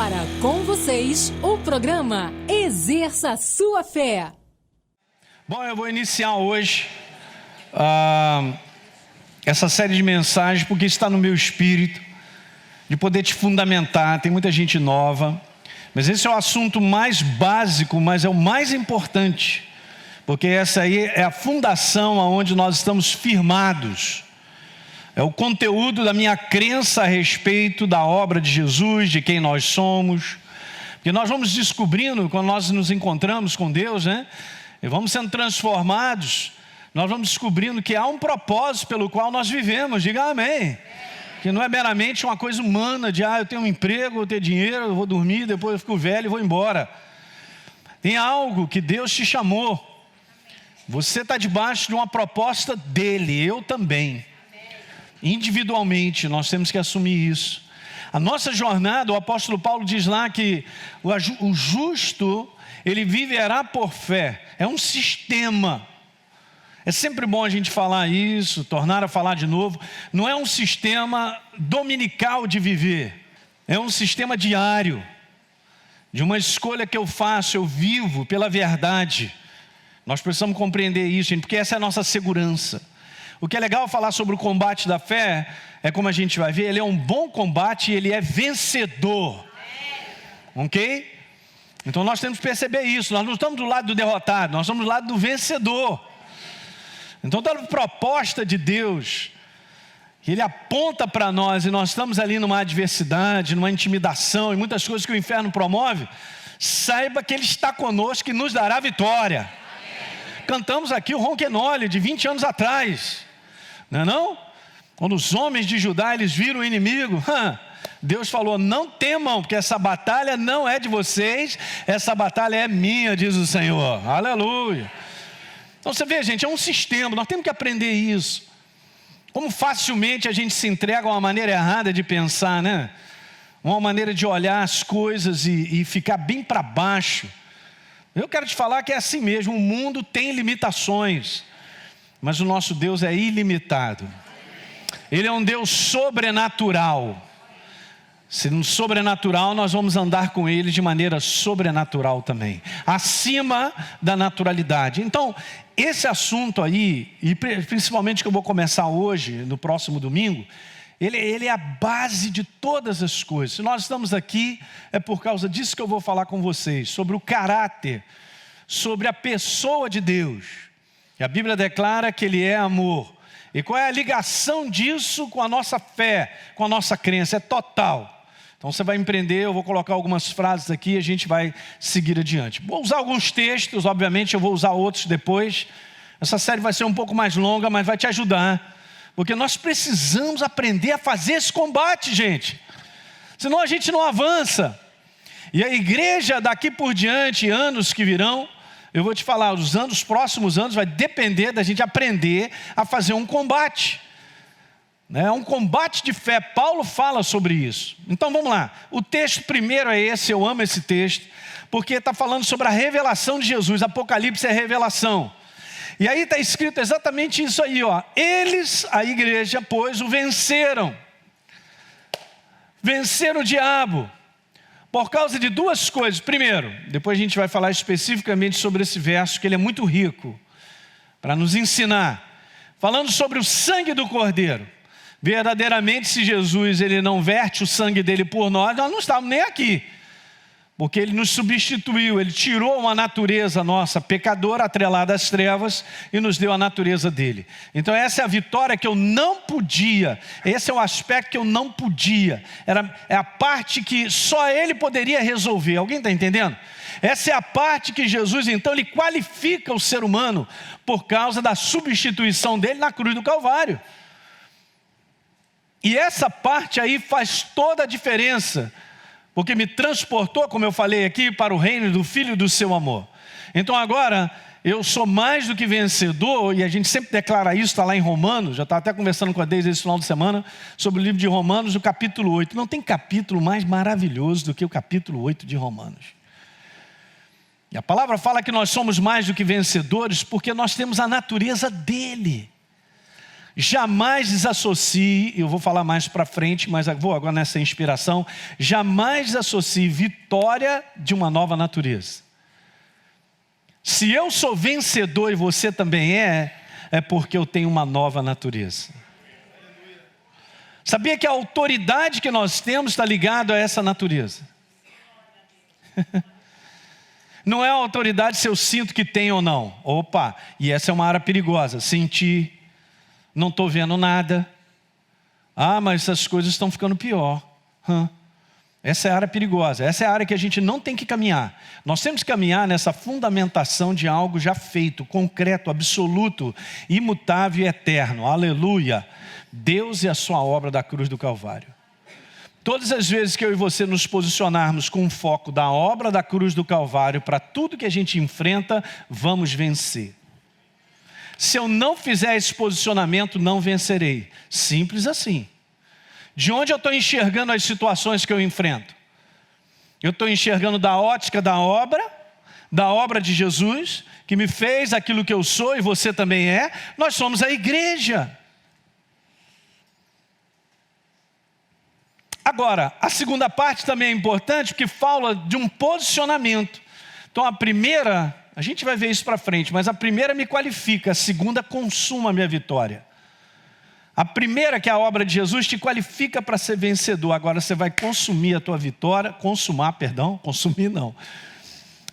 agora, com vocês, o programa Exerça Sua Fé. Bom, eu vou iniciar hoje essa série de mensagens, porque está no meu espírito, de poder te fundamentar. Tem muita gente nova, mas esse é o assunto mais básico, mas é o mais importante, porque essa aí é a fundação aonde nós estamos firmados. É o conteúdo da minha crença a respeito da obra de Jesus, de quem nós somos. Porque nós vamos descobrindo, quando nós nos encontramos com Deus, né? E vamos sendo transformados, nós vamos descobrindo que há um propósito pelo qual nós vivemos. Diga amém. Que não é meramente uma coisa humana de, eu tenho um emprego, eu tenho dinheiro, eu vou dormir, depois eu fico velho e vou embora. Tem algo que Deus te chamou. Você está debaixo de uma proposta dele, eu também. Individualmente, nós temos que assumir isso. A nossa jornada, o apóstolo Paulo diz lá que o justo, ele viverá por fé. É um sistema. É sempre bom a gente falar isso, tornar a falar de novo. Não é um sistema dominical de viver. É um sistema diário. De uma escolha que eu faço, eu vivo pela verdade. Nós precisamos compreender isso, gente, porque essa é a nossa segurança. O que é legal falar sobre o combate da fé, é como a gente vai ver, ele é um bom combate e ele é vencedor. Ok? Então nós temos que perceber isso, nós não estamos do lado do derrotado, nós estamos do lado do vencedor. Então toda a proposta de Deus, Ele aponta para nós, e nós estamos ali numa adversidade, numa intimidação, e muitas coisas que o inferno promove, saiba que Ele está conosco e nos dará vitória. Cantamos aqui o Ronquenole de 20 anos atrás. Não é não? Quando os homens de Judá, eles viram o inimigo, Deus falou, não temam, porque essa batalha não é de vocês, essa batalha é minha, diz o Senhor. Aleluia. Então você vê, gente, é um sistema, nós temos que aprender isso. Como facilmente a gente se entrega a uma maneira errada de pensar, né? Uma maneira de olhar as coisas e ficar bem para baixo. Eu quero te falar que é assim mesmo, o mundo tem limitações, mas o nosso Deus é ilimitado. Ele é um Deus sobrenatural. Se no sobrenatural, nós vamos andar com Ele de maneira sobrenatural também, acima da naturalidade. Então, esse assunto aí, e principalmente que eu vou começar hoje, no próximo domingo, ele é a base de todas as coisas. Se nós estamos aqui, é por causa disso que eu vou falar com vocês, sobre o caráter, sobre a pessoa de Deus. E a Bíblia declara que Ele é amor. E qual é a ligação disso com a nossa fé, com a nossa crença? É total. Então você vai empreender, eu vou colocar algumas frases aqui e a gente vai seguir adiante. Vou usar alguns textos, obviamente eu vou usar outros depois. Essa série vai ser um pouco mais longa, mas vai te ajudar. Porque nós precisamos aprender a fazer esse combate, gente. Senão a gente não avança. E a igreja daqui por diante, anos que virão, eu vou te falar, os próximos anos vai depender da gente aprender a fazer um combate. É um combate de fé. Paulo fala sobre isso. Então vamos lá. O texto primeiro é esse, eu amo esse texto, porque está falando sobre a revelação de Jesus. Apocalipse é revelação. E aí está escrito exatamente isso aí, ó. Eles, a igreja, pois, o venceram. Venceram o diabo. Por causa de duas coisas. Primeiro, depois a gente vai falar especificamente sobre esse verso, que ele é muito rico, para nos ensinar. Falando sobre o sangue do Cordeiro. Verdadeiramente, se Jesus ele não verte o sangue dele por nós não estávamos nem aqui. Porque Ele nos substituiu, Ele tirou uma natureza nossa pecadora, atrelada às trevas, e nos deu a natureza dele. Então essa é a vitória que eu não podia, esse é o aspecto que eu não podia, é a parte que só Ele poderia resolver. Alguém está entendendo? Essa é a parte que Jesus, então, Ele qualifica o ser humano, por causa da substituição dele na cruz do Calvário. E essa parte aí faz toda a diferença, porque me transportou, como eu falei aqui, para o reino do Filho do seu amor. Então agora, eu sou mais do que vencedor, e a gente sempre declara isso, está lá em Romanos, já estava até conversando com a Deise esse final de semana, sobre o livro de Romanos, o capítulo 8. Não tem capítulo mais maravilhoso do que o capítulo 8 de Romanos. E a palavra fala que nós somos mais do que vencedores, porque nós temos a natureza dele. jamais desassocie, eu vou falar mais para frente, mas vou agora nessa inspiração, jamais desassocie vitória de uma nova natureza. Se eu sou vencedor e você também é porque eu tenho uma nova natureza. Sabia que a autoridade que nós temos está ligada a essa natureza? Não é a autoridade se eu sinto que tem ou não. Opa, e essa é uma área perigosa. Sentir, não estou vendo nada. Ah, mas essas coisas estão ficando pior. Essa é a área perigosa. Essa é a área que a gente não tem que caminhar. Nós temos que caminhar nessa fundamentação de algo já feito, concreto, absoluto, imutável e eterno. Aleluia. Deus e a sua obra da cruz do Calvário. Todas as vezes que eu e você nos posicionarmos com o foco da obra da cruz do Calvário para tudo que a gente enfrenta, vamos vencer. Se eu não fizer esse posicionamento, não vencerei. Simples assim. De onde eu estou enxergando as situações que eu enfrento? Eu estou enxergando da ótica da obra de Jesus, que me fez aquilo que eu sou e você também é. Nós somos a igreja. Agora, a segunda parte também é importante, porque fala de um posicionamento. Então a primeira, a gente vai ver isso para frente, mas a primeira me qualifica, a segunda consuma a minha vitória. A primeira, que é a obra de Jesus, te qualifica para ser vencedor. Agora você vai consumir a tua vitória, consumir não.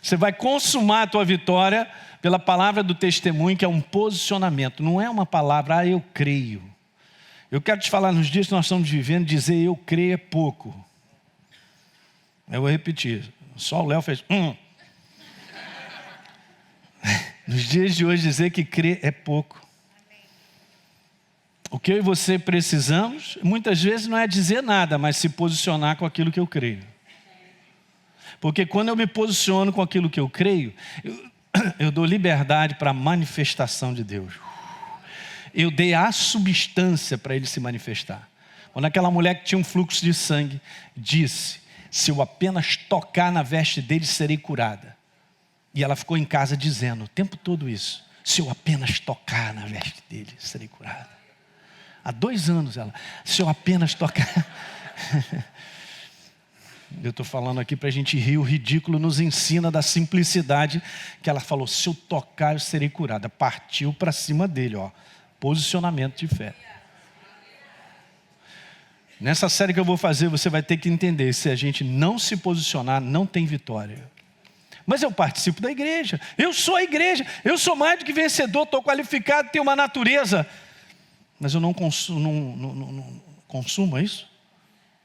Você vai consumar a tua vitória pela palavra do testemunho, que é um posicionamento. Não é uma palavra, eu creio. Eu quero te falar, nos dias que nós estamos vivendo, dizer eu creio é pouco. Eu vou repetir. Só o Léo fez. Nos dias de hoje, dizer que crer é pouco. O que eu e você precisamos, muitas vezes não é dizer nada, mas se posicionar com aquilo que eu creio. Porque quando eu me posiciono com aquilo que eu creio, eu dou liberdade para a manifestação de Deus. Eu dei a substância para ele se manifestar. Quando aquela mulher que tinha um fluxo de sangue disse, se eu apenas tocar na veste dele, serei curada. E ela ficou em casa dizendo o tempo todo isso. Se eu apenas tocar na veste dele, serei curada. Há 2 anos ela, se eu apenas tocar. Eu estou falando aqui para a gente rir, o ridículo nos ensina da simplicidade, que ela falou, se eu tocar eu serei curada. Partiu para cima dele, posicionamento de fé. Nessa série que eu vou fazer, você vai ter que entender, se a gente não se posicionar, não tem vitória. Mas eu participo da igreja, eu sou a igreja, eu sou mais do que vencedor, estou qualificado, tenho uma natureza. Mas eu não consumo, é isso?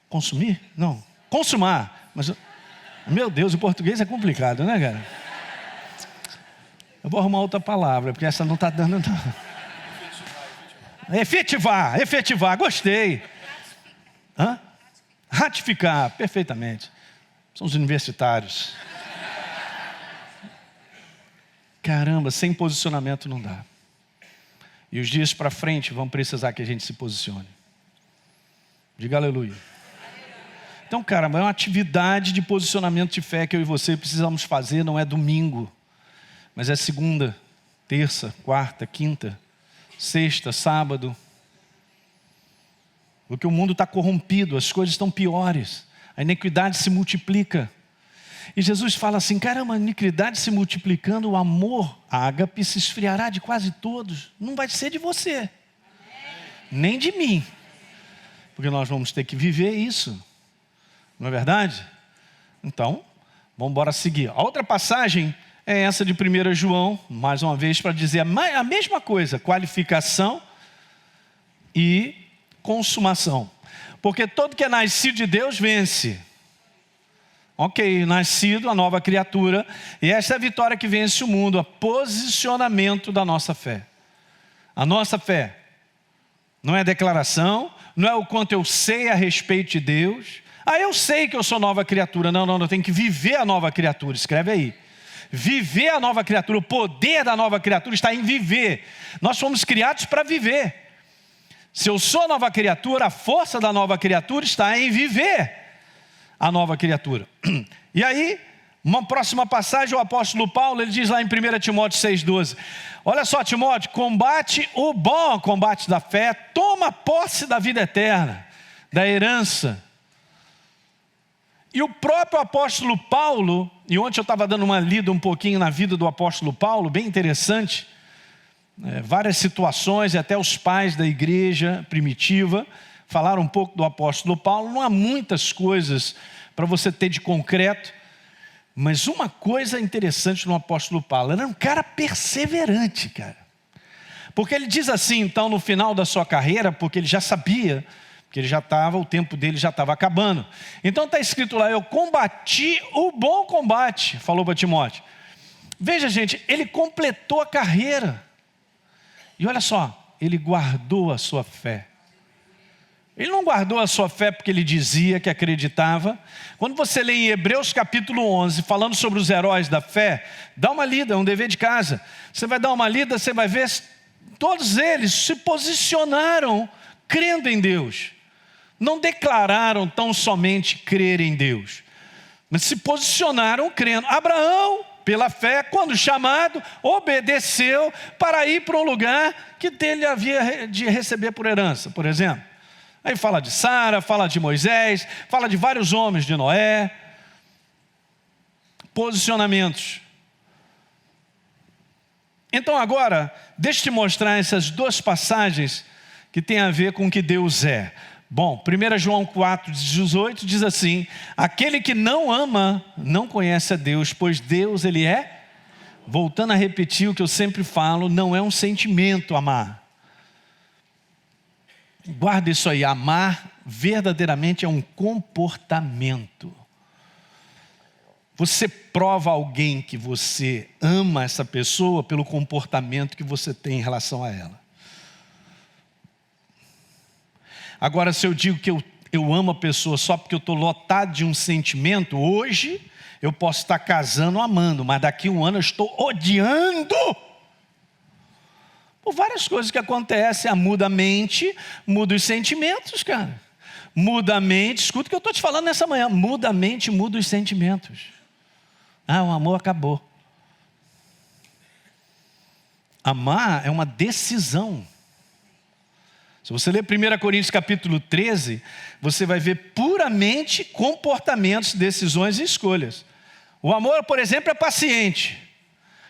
Consumir? Não. Consumar. Mas, meu Deus, o português é complicado, né, cara? Eu vou arrumar outra palavra, porque essa não está dando não. Efetivar, gostei. Ratificar, perfeitamente. São os universitários. Caramba, sem posicionamento não dá. E os dias para frente vão precisar que a gente se posicione. Diga aleluia. Então, cara, é uma atividade de posicionamento de fé que eu e você precisamos fazer, não é domingo, mas é segunda, terça, quarta, quinta, sexta, sábado. Porque o mundo está corrompido, as coisas estão piores, a iniquidade se multiplica. E Jesus fala assim, caramba, a iniquidade se multiplicando, o amor, a ágape se esfriará de quase todos. Não vai ser de você, nem de mim. Porque nós vamos ter que viver isso. Não é verdade? Então, vamos embora seguir. A outra passagem é essa de 1 João, mais uma vez para dizer a mesma coisa, qualificação e consumação. Porque todo que é nascido de Deus vence. Ok, nascido, a nova criatura, e essa é a vitória que vence o mundo, o posicionamento da nossa fé. A nossa fé não é declaração, não é o quanto eu sei a respeito de Deus. Eu sei que eu sou nova criatura. Não, eu tenho que viver a nova criatura, escreve aí. Viver a nova criatura, o poder da nova criatura está em viver. Nós fomos criados para viver. Se eu sou nova criatura, a força da nova criatura está em viver a nova criatura. E aí, Uma próxima passagem, o apóstolo Paulo, ele diz lá em 1 Timóteo 6,12. Olha só, Timóteo, combate o bom combate da fé, toma posse da vida eterna, da herança. E o próprio apóstolo Paulo, e ontem eu estava dando uma lida um pouquinho na vida do apóstolo Paulo, bem interessante, várias situações, e até os pais da igreja primitiva falaram um pouco do apóstolo Paulo. Não há muitas coisas para você ter de concreto, mas uma coisa interessante no apóstolo Paulo, ele era um cara perseverante, cara. Porque ele diz assim, então, no final da sua carreira, porque ele já sabia que o tempo dele já estava acabando. Então está escrito lá, eu combati o bom combate, falou para Timóteo. Veja, gente, ele completou a carreira. E olha só, ele guardou a sua fé. Ele não guardou a sua fé porque ele dizia que acreditava. Quando você lê em Hebreus capítulo 11, falando sobre os heróis da fé, dá uma lida, é um dever de casa. Você vai dar uma lida, você vai ver, todos eles se posicionaram crendo em Deus. Não declararam tão somente crer em Deus, mas se posicionaram crendo. Abraão, pela fé, quando chamado, obedeceu para ir para um lugar que dele havia de receber por herança, por exemplo. Aí fala de Sara, fala de Moisés, fala de vários homens de Noé. Posicionamentos. Então agora, deixa eu te mostrar essas duas passagens que tem a ver com o que Deus é. Bom, 1 João 4,18 diz assim, aquele que não ama, não conhece a Deus, pois Deus, Ele é, voltando a repetir o que eu sempre falo, não é um sentimento amar. Guarda isso aí, amar verdadeiramente é um comportamento. Você prova a alguém que você ama essa pessoa pelo comportamento que você tem em relação a ela. Agora, se eu digo que eu amo a pessoa só porque eu estou lotado de um sentimento, hoje eu posso estar casando amando, mas daqui a um ano eu estou odiando. Por várias coisas que acontecem, muda a mente, muda os sentimentos, cara. Muda a mente, escuta o que eu estou te falando nessa manhã, muda a mente, muda os sentimentos. O amor acabou. Amar é uma decisão. Se você ler 1 Coríntios capítulo 13, você vai ver puramente comportamentos, decisões e escolhas. O amor, por exemplo, é paciente.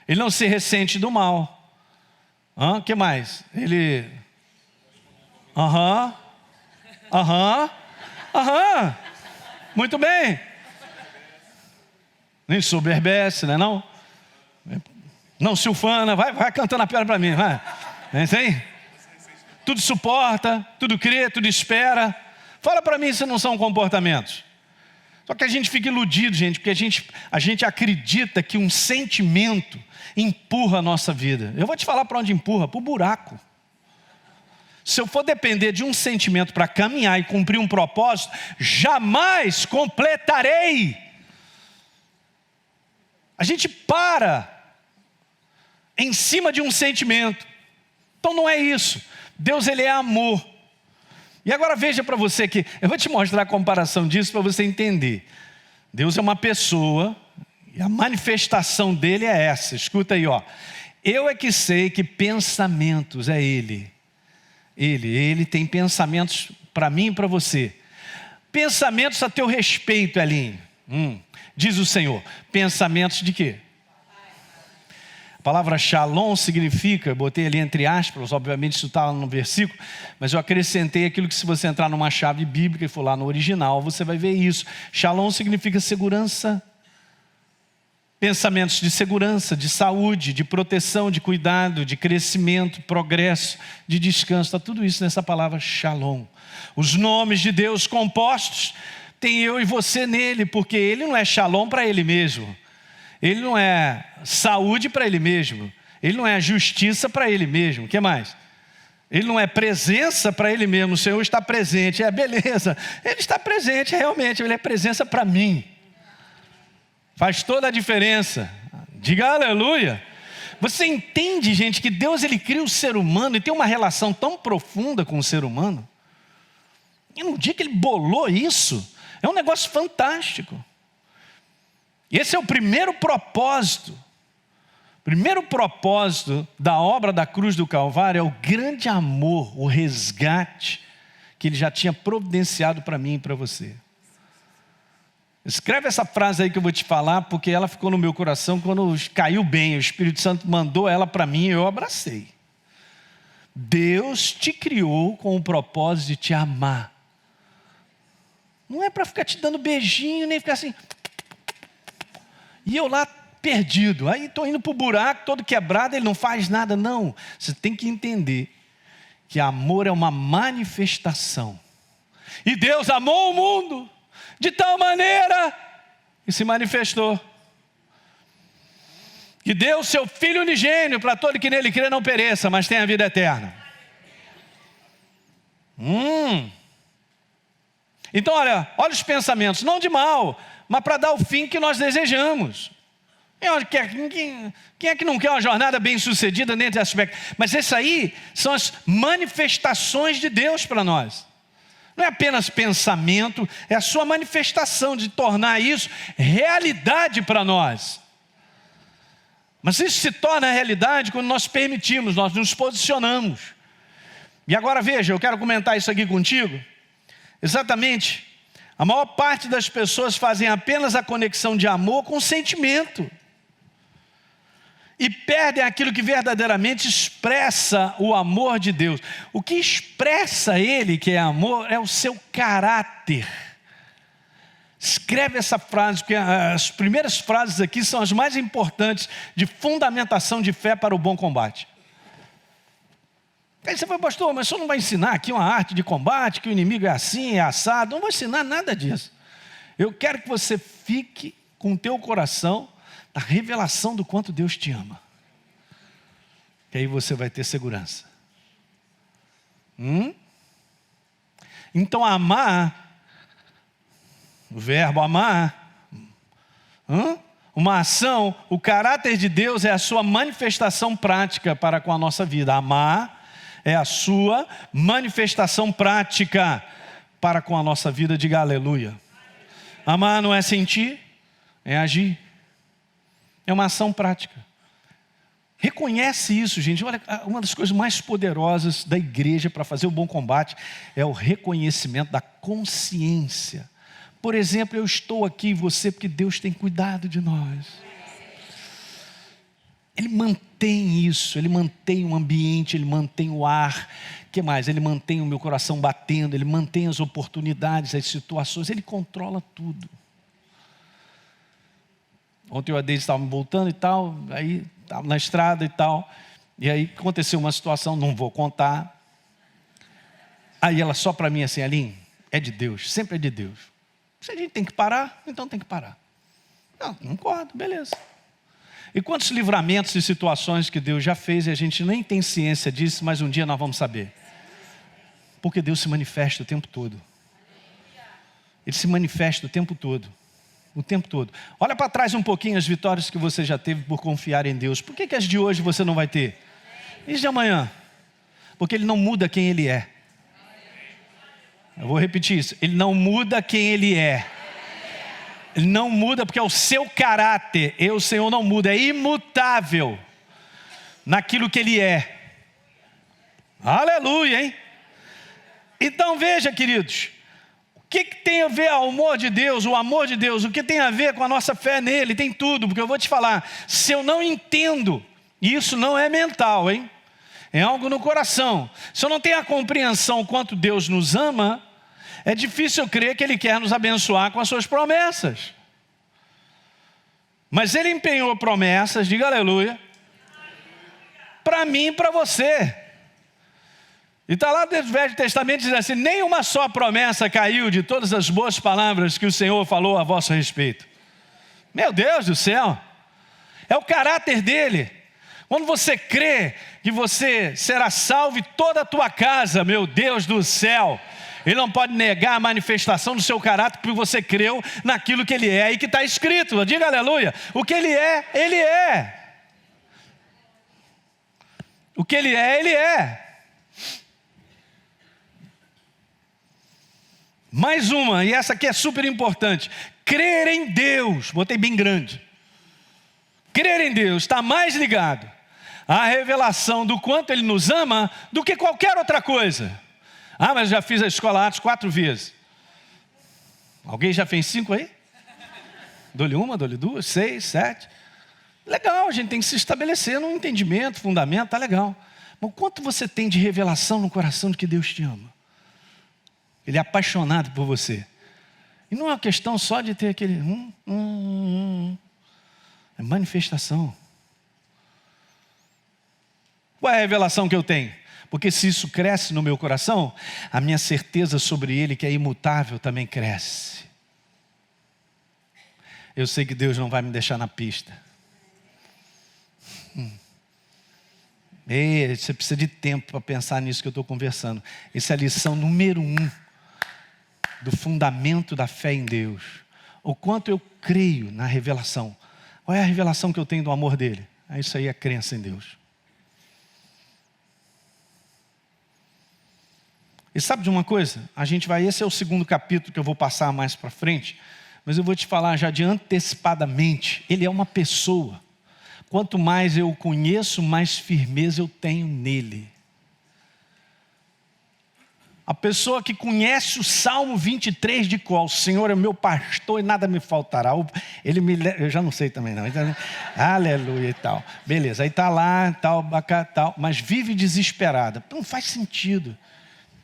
Ele não se ressente do mal. O que mais? Ele... Muito bem. Nem soberbece, né não? Não se ufana, vai cantando a piada para mim, vai. É isso aí? Tudo suporta, tudo crê, tudo espera. Fala para mim se não são comportamentos. Só que a gente fica iludido, gente, porque a gente acredita que um sentimento empurra a nossa vida. Eu vou te falar para onde empurra, para o buraco. Se eu for depender de um sentimento para caminhar e cumprir um propósito, jamais completarei. A gente para em cima de um sentimento. Então não é isso. Deus, Ele é amor. E agora veja para você que eu vou te mostrar a comparação disso para você entender. Deus é uma pessoa e a manifestação dele é essa. Escuta aí, ó. Eu é que sei que pensamentos é Ele. Ele tem pensamentos para mim e para você. Pensamentos a teu respeito, Elinho. Diz o Senhor. Pensamentos de quê? A palavra shalom significa, botei ali entre aspas, obviamente isso está no versículo, mas eu acrescentei aquilo que se você entrar numa chave bíblica e for lá no original, você vai ver isso. Shalom significa segurança, pensamentos de segurança, de saúde, de proteção, de cuidado, de crescimento, progresso, de descanso, está tudo isso nessa palavra shalom. Os nomes de Deus compostos, tem eu e você nele, porque Ele não é shalom para Ele mesmo. Ele não é saúde para Ele mesmo. Ele não é justiça para Ele mesmo. O que mais? Ele não é presença para Ele mesmo. O Senhor está presente. Beleza. Ele está presente realmente. Ele é presença para mim. Faz toda a diferença. Diga aleluia. Você entende, gente, que Deus Ele cria o ser humano e tem uma relação tão profunda com o ser humano? E no dia que Ele bolou isso, é um negócio fantástico. Esse é o primeiro propósito. O primeiro propósito da obra da cruz do Calvário é o grande amor, o resgate que Ele já tinha providenciado para mim e para você. Escreve essa frase aí que eu vou te falar, porque ela ficou no meu coração quando caiu bem. O Espírito Santo mandou ela para mim e eu abracei. Deus te criou com o propósito de te amar. Não é para ficar te dando beijinho, nem ficar assim. E eu lá perdido. Aí estou indo para o buraco, todo quebrado, Ele não faz nada. Não, você tem que entender que amor é uma manifestação. E Deus amou o mundo de tal maneira que se manifestou, que deu o seu Filho unigênito para todo que nele crê não pereça, mas tenha vida eterna. Então olha os pensamentos, não de mal, mas para dar o fim que nós desejamos. Quem é que não quer uma jornada bem sucedida dentro desse aspecto? Mas essas aí são as manifestações de Deus para nós. Não é apenas pensamento, é a sua manifestação de tornar isso realidade para nós. Mas isso se torna realidade quando nós permitimos, nós nos posicionamos. E agora veja, eu quero comentar isso aqui contigo. Exatamente, a maior parte das pessoas fazem apenas a conexão de amor com sentimento. E perdem aquilo que verdadeiramente expressa o amor de Deus. O que expressa Ele, que é amor, é o seu caráter. Escreve essa frase, porque as primeiras frases aqui são as mais importantes de fundamentação de fé para o bom combate. Aí você fala, pastor, mas o senhor não vai ensinar aqui uma arte de combate, que o inimigo é assim, é assado? Não vou ensinar nada disso. Eu quero que você fique com o teu coração a revelação do quanto Deus te ama. Que aí você vai ter segurança. Então amar, o verbo amar, uma ação, o caráter de Deus é a sua manifestação prática para com a nossa vida. Amar é a sua manifestação prática para com a nossa vida. Diga aleluia. Amar não é sentir, é agir. É uma ação prática. Reconhece isso, gente. Olha, uma das coisas mais poderosas da igreja para fazer o bom combate é o reconhecimento da consciência. Por exemplo, eu estou aqui e você porque Deus tem cuidado de nós. Ele mantém isso, Ele mantém o ambiente, Ele mantém o ar. O que mais? Ele mantém o meu coração batendo, Ele mantém as oportunidades, as situações, Ele controla tudo. Ontem o Adeide estava me voltando e tal, aí estava na estrada e tal, e aí aconteceu uma situação, não vou contar. Aí ela só para mim assim, Aline, é de Deus, sempre é de Deus. Se a gente tem que parar, então tem que parar. Não concordo, beleza. E quantos livramentos e situações que Deus já fez e a gente nem tem ciência disso, mas um dia nós vamos saber. Porque Deus se manifesta o tempo todo. Ele se manifesta o tempo todo. O tempo todo. Olha para trás um pouquinho as vitórias que você já teve por confiar em Deus. Por que as de hoje você não vai ter? E as de amanhã? Porque Ele não muda quem Ele é. Eu vou repetir isso. Ele não muda quem Ele é. Ele não muda porque é o seu caráter. O Senhor não muda. É imutável naquilo que Ele é. Aleluia, hein? Então veja, queridos. O que tem a ver o amor de Deus, o amor de Deus? O que tem a ver com a nossa fé nele? Tem tudo, porque eu vou te falar. Se eu não entendo, isso não é mental, hein? É algo no coração. Se eu não tenho a compreensão quanto Deus nos ama, é difícil eu crer que Ele quer nos abençoar com as suas promessas. Mas Ele empenhou promessas, diga aleluia, para mim e para você. E está lá no Velho Testamento dizendo assim, nenhuma só promessa caiu de todas as boas palavras que o Senhor falou a vosso respeito. Meu Deus do céu, é o caráter dele. Quando você crê que você será salvo e toda a tua casa, meu Deus do céu, Ele não pode negar a manifestação do seu caráter porque você creu naquilo que Ele é e que está escrito. Diga aleluia. O que Ele é, Ele é. O que Ele é, Ele é. Mais uma, e essa aqui é super importante. Crer em Deus, botei bem grande. Crer em Deus está mais ligado à revelação do quanto Ele nos ama do que qualquer outra coisa. Ah, mas eu já fiz a escola Atos 4 vezes. Alguém já fez 5 aí? Dou-lhe 1, dou-lhe 2, 6, 7. Legal, a gente tem que se estabelecer num entendimento, fundamento, tá legal. Mas quanto você tem de revelação no coração de que Deus te ama? Ele é apaixonado por você. E não é uma questão só de ter aquele... É manifestação. Qual é a revelação que eu tenho? Porque se isso cresce no meu coração, a minha certeza sobre Ele, que é imutável, também cresce. Eu sei que Deus não vai me deixar na pista. Você precisa de tempo para pensar nisso que eu estou conversando. Essa é a lição número 1 do fundamento da fé em Deus. O quanto eu creio na revelação. Qual é a revelação que eu tenho do amor dele? Isso aí é crença em Deus. E sabe de uma coisa? Esse é o 2º capítulo que eu vou passar mais para frente, mas eu vou te falar já de antecipadamente. Ele é uma pessoa. Quanto mais eu o conheço, mais firmeza eu tenho nele. A pessoa que conhece o Salmo 23 de qual? O Senhor é meu pastor e nada me faltará. Eu já não sei também não. Então, aleluia e tal. Beleza, aí está lá, tal, mas vive desesperada. Não faz sentido.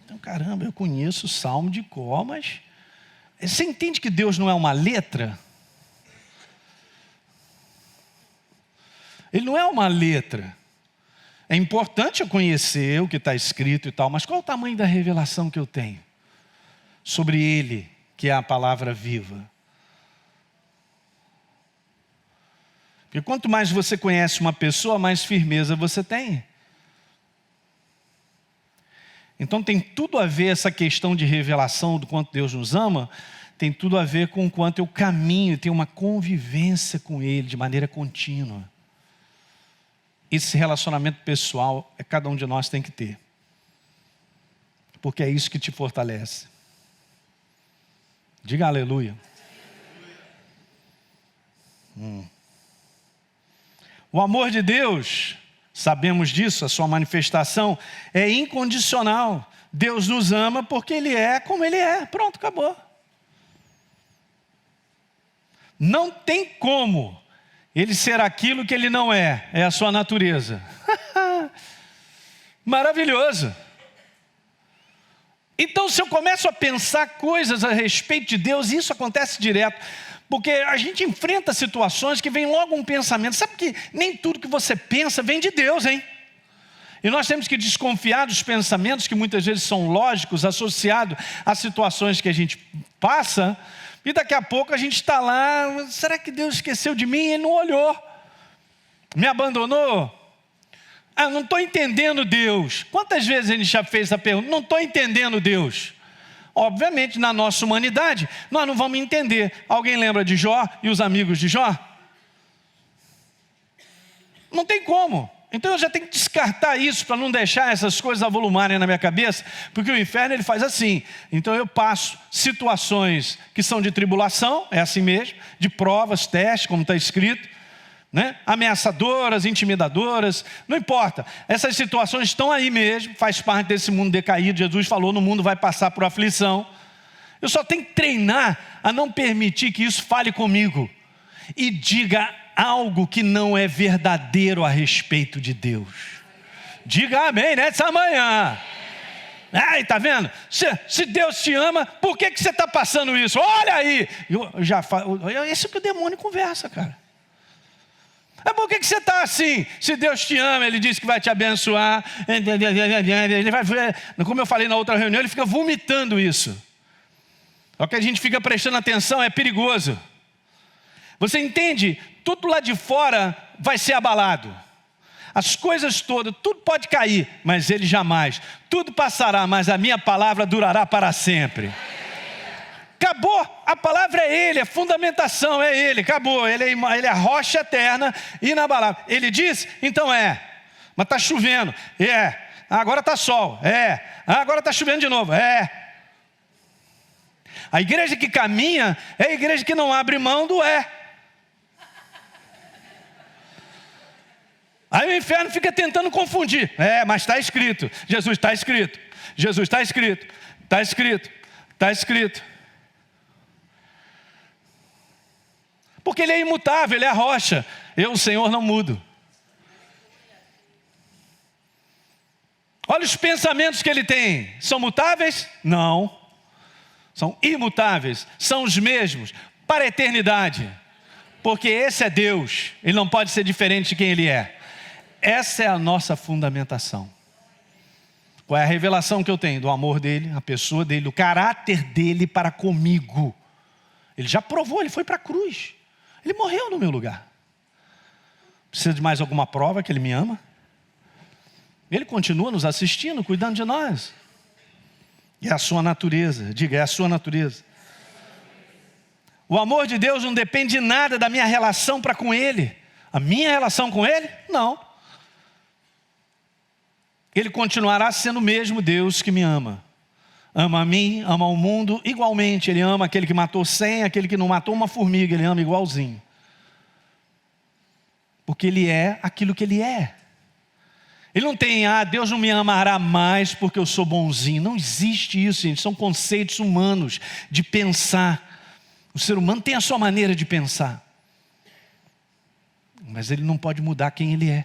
Então, caramba, eu conheço o Salmo de cor, mas... Você entende que Deus não é uma letra? Ele não é uma letra. É importante eu conhecer o que está escrito e tal, mas qual é o tamanho da revelação que eu tenho sobre Ele, que é a palavra viva? Porque quanto mais você conhece uma pessoa, mais firmeza você tem. Então tem tudo a ver essa questão de revelação do quanto Deus nos ama, tem tudo a ver com o quanto eu caminho, tenho uma convivência com Ele de maneira contínua. Esse relacionamento pessoal cada um de nós tem que ter. Porque é isso que te fortalece. Diga aleluia. O amor de Deus, sabemos disso, a sua manifestação é incondicional. Deus nos ama porque Ele é como Ele é. Pronto, acabou. Não tem como Ele ser aquilo que Ele não é. É a sua natureza. Maravilhoso. Então, se eu começo a pensar coisas a respeito de Deus, isso acontece direto. Porque a gente enfrenta situações que vem logo um pensamento. Sabe que nem tudo que você pensa vem de Deus, hein? E nós temos que desconfiar dos pensamentos que muitas vezes são lógicos, associados a situações que a gente passa. E daqui a pouco a gente está lá, será que Deus esqueceu de mim? Ele não olhou, me abandonou. Não estou entendendo Deus. Quantas vezes a gente já fez essa pergunta? Não estou entendendo Deus. Obviamente, na nossa humanidade, nós não vamos entender. Alguém lembra de Jó e os amigos de Jó? Não tem como. Então eu já tenho que descartar isso para não deixar essas coisas avolumarem na minha cabeça, porque o inferno ele faz assim. Então eu passo situações que são de tribulação, é assim mesmo, de provas, testes, como está escrito, né? Ameaçadoras, intimidadoras, não importa. Essas situações estão aí mesmo, faz parte desse mundo decaído. Jesus falou, no mundo vai passar por aflição. Eu só tenho que treinar a não permitir que isso fale comigo e diga algo que não é verdadeiro a respeito de Deus. Diga amém nessa manhã. Ai, tá vendo? Se Deus te ama, por que você está passando isso? Olha aí. Isso que o demônio conversa, cara. Por que você está assim? Se Deus te ama, Ele disse que vai te abençoar. Ele vai, como eu falei na outra reunião, Ele fica vomitando isso. O que a gente fica prestando atenção é perigoso. Você entende? Tudo lá de fora vai ser abalado. As coisas todas, tudo pode cair, mas Ele jamais. Tudo passará, mas a minha palavra durará para sempre. Acabou, a palavra é Ele, a fundamentação é Ele, acabou. Ele é a rocha eterna e inabalável. Ele diz, então é. Mas está chovendo, é. Agora está sol, é. Agora está chovendo de novo, é. A igreja que caminha é a igreja que não abre mão do é. Aí o inferno fica tentando confundir. Mas está escrito. Jesus, está escrito. Jesus, está escrito. Está escrito. Está escrito. Porque ele é imutável, ele é a rocha. Eu, o Senhor, não mudo. Olha os pensamentos que ele tem. São mutáveis? Não. São imutáveis. São os mesmos para a eternidade. Porque esse é Deus. Ele não pode ser diferente de quem ele é. Essa é a nossa fundamentação. Qual é a revelação que eu tenho? Do amor dele, a pessoa dele, do caráter dele para comigo. Ele já provou, ele foi para a cruz. Ele morreu no meu lugar. Precisa de mais alguma prova que ele me ama? Ele continua nos assistindo, cuidando de nós. E é a sua natureza. Diga, é a sua natureza. O amor de Deus não depende de nada da minha relação para com Ele. A minha relação com Ele? Não. Ele continuará sendo o mesmo Deus que me ama. Ama a mim, ama o mundo igualmente. Ele ama aquele que matou 100, aquele que não matou uma formiga. Ele ama igualzinho. Porque Ele é aquilo que Ele é. Ele não tem, Deus não me amará mais porque eu sou bonzinho. Não existe isso, gente. São conceitos humanos de pensar. O ser humano tem a sua maneira de pensar. Mas ele não pode mudar quem ele é.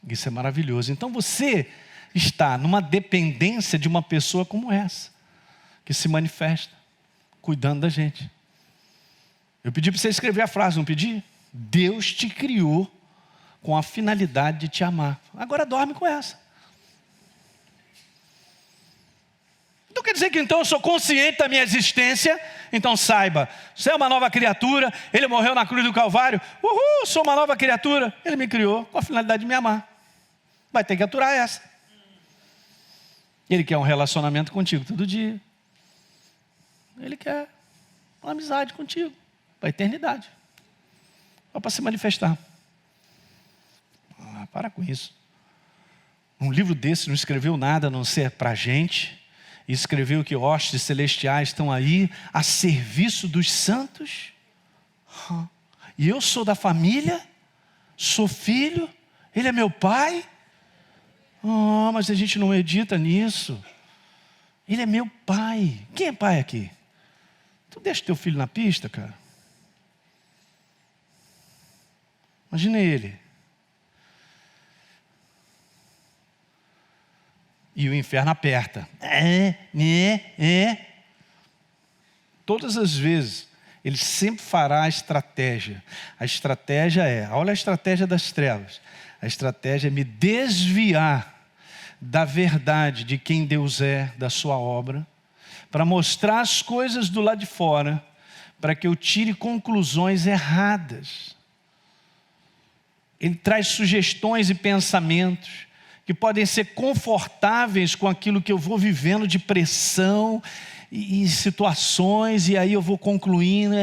Isso é maravilhoso. Então você está numa dependência de uma pessoa como essa, que se manifesta, cuidando da gente. Eu pedi para você escrever a frase, não pedi? Deus te criou com a finalidade de te amar. Agora dorme com essa. Então quer dizer que então eu sou consciente da minha existência? Então saiba, você é uma nova criatura, Ele morreu na cruz do Calvário, sou uma nova criatura, Ele me criou com a finalidade de me amar. Vai ter que aturar essa. Ele quer um relacionamento contigo todo dia. Ele quer uma amizade contigo, para a eternidade. Só para se manifestar. Para com isso. Um livro desse não escreveu nada a não ser para a gente. E escreveu que hostes celestiais estão aí a serviço dos santos. E eu sou da família, sou filho, ele é meu pai. Mas a gente não medita nisso. Ele é meu pai. Quem é pai aqui? Tu deixa teu filho na pista, cara. Imagina ele. E o inferno aperta. Todas as vezes, ele sempre fará a estratégia. A estratégia olha a estratégia das trevas. A estratégia é me desviar da verdade de quem Deus é, da sua obra, para mostrar as coisas do lado de fora, para que eu tire conclusões erradas. Ele traz sugestões e pensamentos que podem ser confortáveis com aquilo que eu vou vivendo de pressão e situações, e aí eu vou concluindo,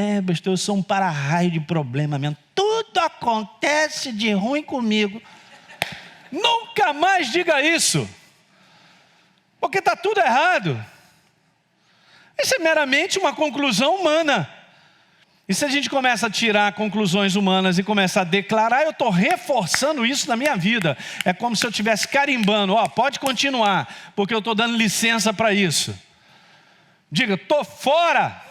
eu sou um para-raio de problema mesmo. Tudo acontece de ruim comigo. Nunca mais diga isso, porque está tudo errado. Isso é meramente uma conclusão humana. E se a gente começa a tirar conclusões humanas e começa a declarar, eu estou reforçando isso na minha vida. É como se eu estivesse carimbando, pode continuar, porque eu estou dando licença para isso. Diga, estou fora.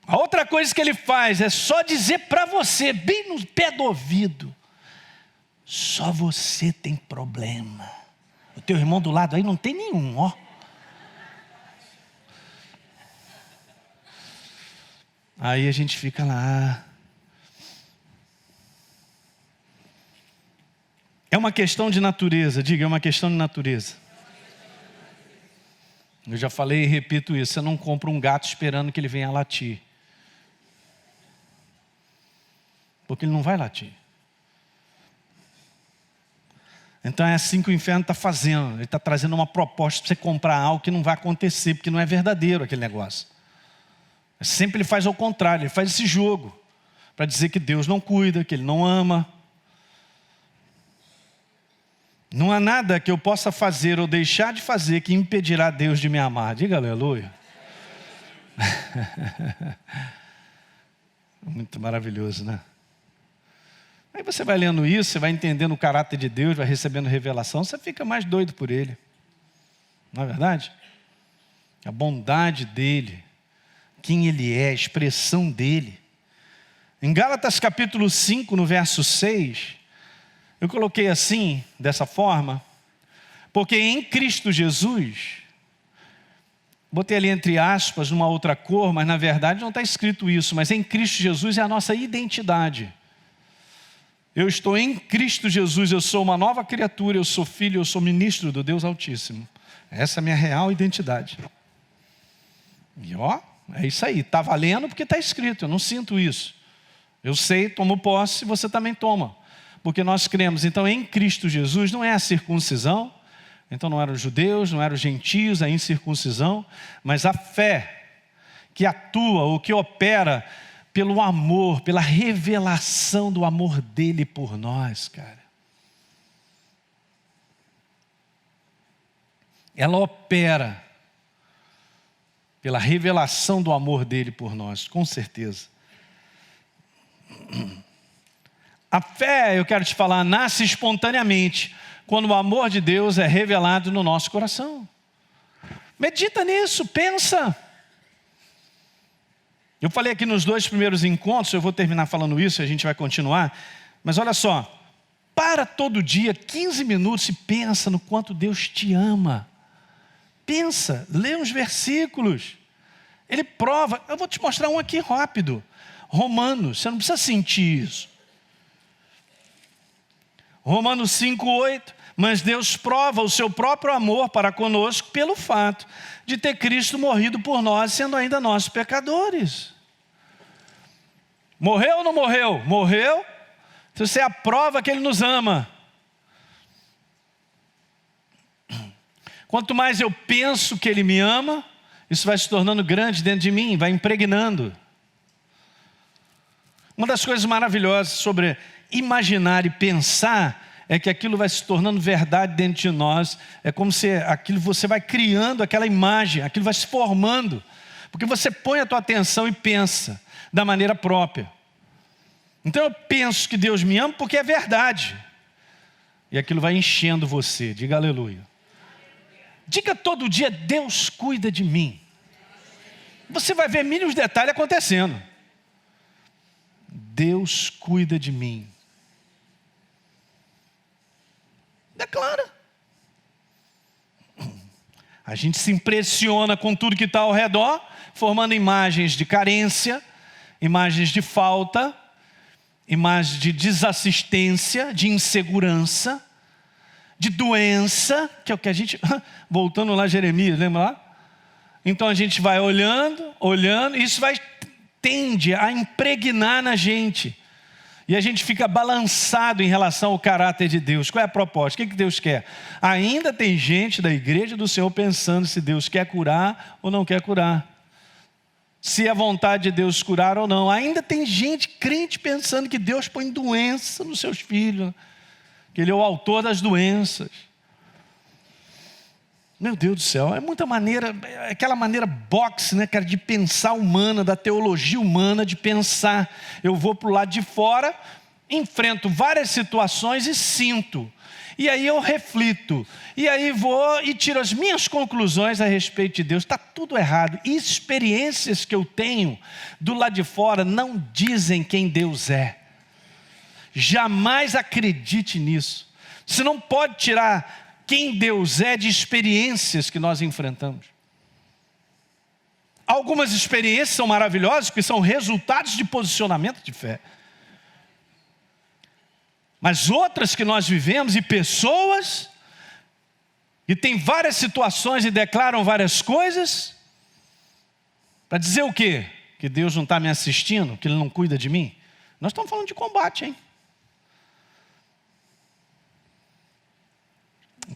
A outra coisa que ele faz é só dizer para você, bem no pé do ouvido, só você tem problema. O teu irmão do lado aí não tem nenhum, Aí a gente fica lá. É uma questão de natureza, diga, é uma questão de natureza. Eu já falei e repito isso, você não compra um gato esperando que ele venha latir. Porque ele não vai latir. Então é assim que o inferno está fazendo. Ele está trazendo uma proposta para você comprar algo que não vai acontecer, porque não é verdadeiro aquele negócio. Sempre ele faz ao contrário, ele faz esse jogo para dizer que Deus não cuida, que Ele não ama. Não há nada que eu possa fazer ou deixar de fazer que impedirá Deus de me amar. Diga aleluia. Muito maravilhoso, né? Aí você vai lendo isso, você vai entendendo o caráter de Deus, vai recebendo revelação, você fica mais doido por Ele. Não é verdade? A bondade dEle, quem Ele é, a expressão dEle. Em Gálatas capítulo 5, no verso 6, eu coloquei assim, dessa forma, porque em Cristo Jesus, botei ali entre aspas, numa outra cor, mas na verdade não está escrito isso, mas em Cristo Jesus é a nossa identidade. Eu estou em Cristo Jesus, eu sou uma nova criatura, eu sou filho, eu sou ministro do Deus Altíssimo. Essa é a minha real identidade. E ó, é isso aí, está valendo porque está escrito, eu não sinto isso. Eu sei, tomo posse, você também toma. Porque nós cremos, então em Cristo Jesus não é a circuncisão, então não eram os judeus, não eram os gentios, a incircuncisão, mas a fé que atua ou que opera pelo amor, pela revelação do amor dele por nós, cara. Ela opera pela revelação do amor dele por nós, com certeza. A fé, eu quero te falar, nasce espontaneamente quando o amor de Deus é revelado no nosso coração. Medita nisso, pensa. Eu falei aqui nos 2 primeiros encontros, eu vou terminar falando isso, a gente vai continuar. Mas olha só, para todo dia, 15 minutos e pensa no quanto Deus te ama. Pensa, lê uns versículos. Ele prova, eu vou te mostrar um aqui rápido. Romanos, você não precisa sentir isso. Romanos 5:8, mas Deus prova o seu próprio amor para conosco pelo fato de ter Cristo morrido por nós, sendo ainda nós pecadores. Morreu ou não morreu? Morreu. Então você é a prova que Ele nos ama. Quanto mais eu penso que Ele me ama, isso vai se tornando grande dentro de mim, vai impregnando. Uma das coisas maravilhosas sobre imaginar e pensar é que aquilo vai se tornando verdade dentro de nós. É como se aquilo, você vai criando aquela imagem, aquilo vai se formando. Porque você põe a tua atenção e pensa da maneira própria. Então eu penso que Deus me ama porque é verdade. E aquilo vai enchendo você. Diga aleluia. Diga todo dia, Deus cuida de mim. Você vai ver mínimos detalhes acontecendo. Deus cuida de mim. Declara. A gente se impressiona com tudo que está ao redor, formando imagens de carência, imagens de falta, imagens de desassistência, de insegurança, de doença, que é o que a gente... Voltando lá a Jeremias, lembra lá? Então a gente vai olhando, e isso tende a impregnar na gente. E a gente fica balançado em relação ao caráter de Deus. Qual é a proposta? O que Deus quer? Ainda tem gente da igreja do Senhor pensando se Deus quer curar ou não quer curar. Se é vontade de Deus curar ou não. Ainda tem gente crente pensando que Deus põe doença nos seus filhos. Que Ele é o autor das doenças. Meu Deus do céu, é muita maneira, aquela maneira boxe, né, cara, de pensar humana, da teologia humana, de pensar. Eu vou para o lado de fora, enfrento várias situações e sinto. E aí eu reflito. E aí vou e tiro as minhas conclusões a respeito de Deus. Está tudo errado. E experiências que eu tenho do lado de fora não dizem quem Deus é. Jamais acredite nisso. Você não pode tirar quem Deus é de experiências que nós enfrentamos. Algumas experiências são maravilhosas, porque são resultados de posicionamento de fé. Mas outras que nós vivemos, e pessoas, e tem várias situações e declaram várias coisas, para dizer o quê? Que Deus não está me assistindo, que Ele não cuida de mim? Nós estamos falando de combate, hein?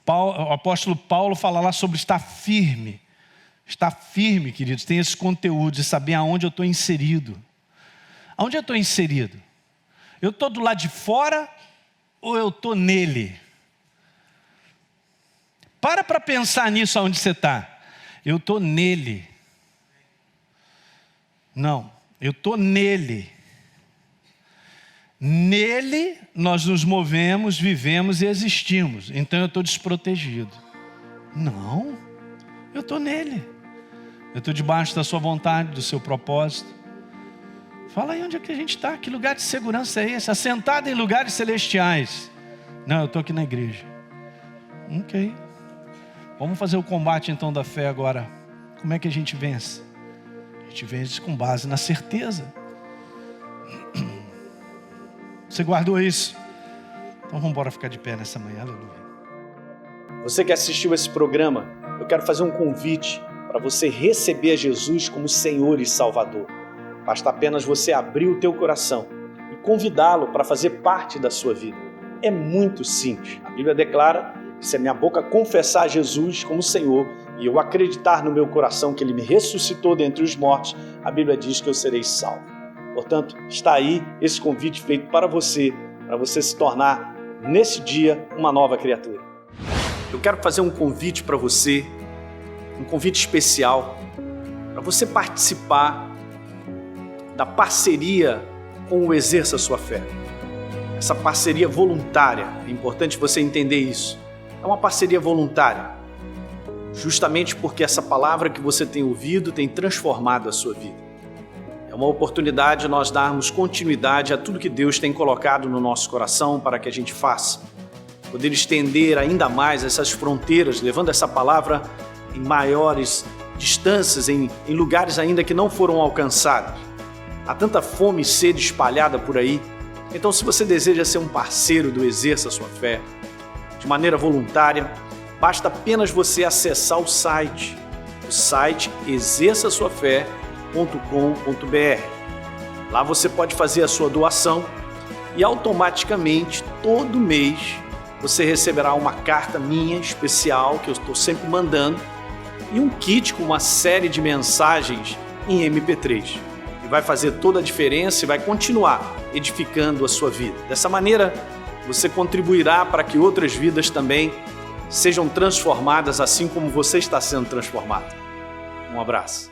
O apóstolo Paulo fala lá sobre estar firme. Estar firme, queridos, tem esse conteúdo de saber aonde eu estou inserido. Aonde eu estou inserido? Eu estou do lado de fora ou eu estou nele? Para pensar nisso onde você está. Eu estou nele. Não, eu estou nele. Nele nós nos movemos, vivemos e existimos. Então eu estou desprotegido. Não, eu estou nele. Eu estou debaixo da sua vontade, do seu propósito. Fala aí onde é que a gente está. Que lugar de segurança é esse? Assentado em lugares celestiais. Não, eu estou aqui na igreja. Ok. Vamos fazer o combate então da fé agora. Como é que a gente vence? A gente vence com base na certeza. Você guardou isso? Então vamos embora ficar de pé nessa manhã, aleluia. Você que assistiu esse programa, eu quero fazer um convite para você receber a Jesus como Senhor e Salvador. Basta apenas você abrir o teu coração e convidá-lo para fazer parte da sua vida. É muito simples. A Bíblia declara que se a minha boca confessar Jesus como Senhor e eu acreditar no meu coração que Ele me ressuscitou dentre os mortos, a Bíblia diz que eu serei salvo. Portanto, está aí esse convite feito para você se tornar, nesse dia, uma nova criatura. Eu quero fazer um convite para você, um convite especial, para você participar da parceria com o Exerça Sua Fé. Essa parceria voluntária, é importante você entender isso. É uma parceria voluntária, justamente porque essa palavra que você tem ouvido tem transformado a sua vida. É uma oportunidade de nós darmos continuidade a tudo que Deus tem colocado no nosso coração para que a gente faça. Poder estender ainda mais essas fronteiras, levando essa palavra em maiores distâncias, em lugares ainda que não foram alcançados. Há tanta fome e sede espalhada por aí. Então, se você deseja ser um parceiro do Exerça Sua Fé, de maneira voluntária, basta apenas você acessar o site exerçasuafé.com.br. Lá você pode fazer a sua doação e automaticamente, todo mês, você receberá uma carta minha especial, que eu estou sempre mandando, e um kit com uma série de mensagens em MP3. E vai fazer toda a diferença e vai continuar edificando a sua vida. Dessa maneira, você contribuirá para que outras vidas também sejam transformadas assim como você está sendo transformado. Um abraço.